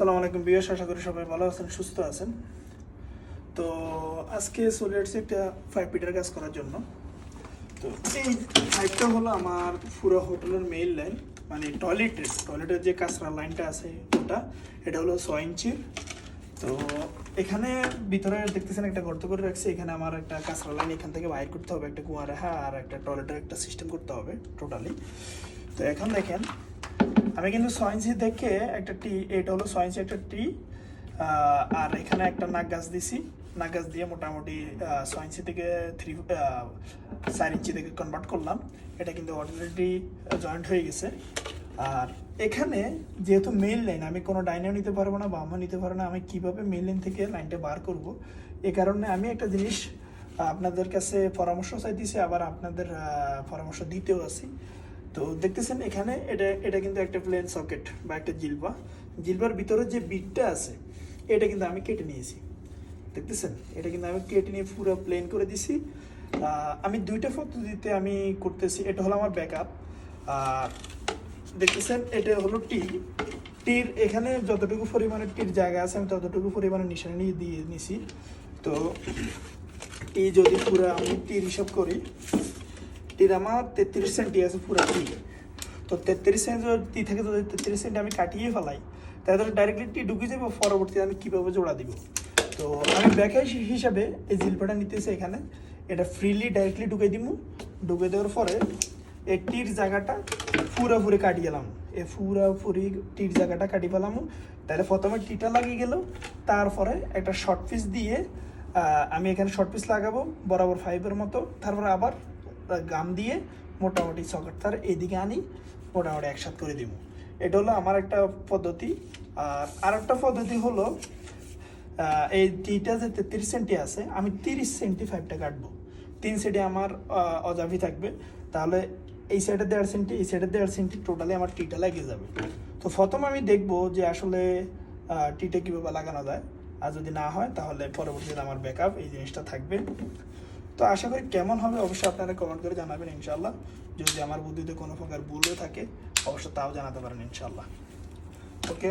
আসসালামু আলাইকুম বিয়াস, আশা করি সবাই ভালো আছেন, সুস্থ আছেন। তো আজকে চলে আসছি একটা 5 ফিটের কাজ করার জন্য। তো এই পাইপটা হলো আমার পুরো হোটেলের মেইন লাইন, মানে টয়লেটের যে কাঁচরা লাইনটা আছে ওটা, এটা হলো 6 ইঞ্চির। তো এখানে ভিতরে দেখতেছেন একটা গর্ত করে রাখছি, এখানে আমার একটা কাঁচরা লাইন এখান থেকে বাইর করতে হবে, একটা কুয়া রেখা আর একটা টয়লেটের একটা সিস্টেম করতে হবে টোটালি। তো এখন দেখেন আমি কিন্তু 6 ইঞ্চি দেখে একটা টি, এটা হলো 6 ইঞ্চি একটা টি, আর এখানে একটা নাক গাছ দিছি। নাক গাছ দিয়ে মোটামুটি 6 ইঞ্চি থেকে 4 ইঞ্চি থেকে কনভার্ট করলাম। এটা কিন্তু অলরেডি জয়েন্ট হয়ে গেছে। আর এখানে যেহেতু মেইন লাইন, আমি কোনো ডাইনেও নিতে পারবো না, বামও নিতে পারবো না, আমি কীভাবে মেইন লাইন থেকে লাইনটা বার করব, এ কারণে আমি একটা জিনিস আপনাদের কাছে পরামর্শ চাইতেছি, আবার আপনাদের পরামর্শ দিতেও আছি। তো দেখতেছেন এখানে এটা কিন্তু একটা প্লেন সকেট বা একটা জিলবার ভিতরে যে বিটটা আছে এটা কিন্তু আমি কেটে নিয়েছি। দেখতেছেন এটা কিন্তু আমি কেটে নিয়ে পুরো প্লেন করে দিছি। আমি দুইটা পদ্ধতিতে আমি করতেছি। এটা হলো আমার ব্যাকআপ। আর দেখতেছেন এটা হলো টির এখানে যতটুকু পরিমাণে টির জায়গা আছে আমি ততটুকু পরিমাণে নিশানি দিয়ে নিছি। তো টি যদি পুরো আমি টির হিসাব করি, টির আমার 33 সেন্টি আছে পুরো টি। তো 33 সেন্টি যদি টি থাকে, যদি 33 সেন্টি আমি কাটিয়ে ফেলাই তাহলে ডাইরেক্টলি টি ঢুকে যাবো। পরবর্তীতে আমি কীভাবে জোড়া দিব, তো আমি ব্যাকাই হিসাবে এই জিলপাটা নিতেছি। এখানে এটা ফ্রিলি ডাইরেক্টলি ঢুকে দিব। ঢুকে দেওয়ার পরে এই টির জায়গাটা পুরোপুরি কাটিয়ে গেলাম, এই পুরোপুরি টির জায়গাটা কাটিয়ে ফেলাম। তাহলে প্রথমে টিটা লাগিয়ে গেল, তারপরে একটা শর্ট পিস দিয়ে আমি এখানে শর্ট পিস লাগাবো বরাবর 5-এর মতো। তারপরে আবার গাম দিয়ে মোটামুটি সকেট তার এইদিকে আনি, মোটামুটি একসাথে করে দিব। এটা হলো আমার একটা পদ্ধতি। আর একটা পদ্ধতি হলো এই টিটা যে 33 সেন্টি আছে, আমি 30 সেন্টি 5টা কাটবো। 3 সাইডে আমার অজাভি থাকবে, তাহলে এই সাইডে 1.5 সেন্টি, এই সাইডে 1.5 সেন্টি, টোটালি আমার টিটা লেগে যাবে। তো প্রথম আমি দেখবো যে আসলে টিটা কীভাবে লাগানো যায়, আর যদি না হয় তাহলে পরবর্তীতে আমার ব্যাকআপ এই জিনিসটা থাকবে। তো আশা করি কেমন হবে অবশ্যই আপনারা কমেন্ট করে জানাবেন ইনশাল্লাহ। যদি আমার বুদ্ধিতে কোনো প্রকার ভুল হয়ে থাকে অবশ্যই তাও জানাতে পারেন ইনশাল্লাহ। ওকে।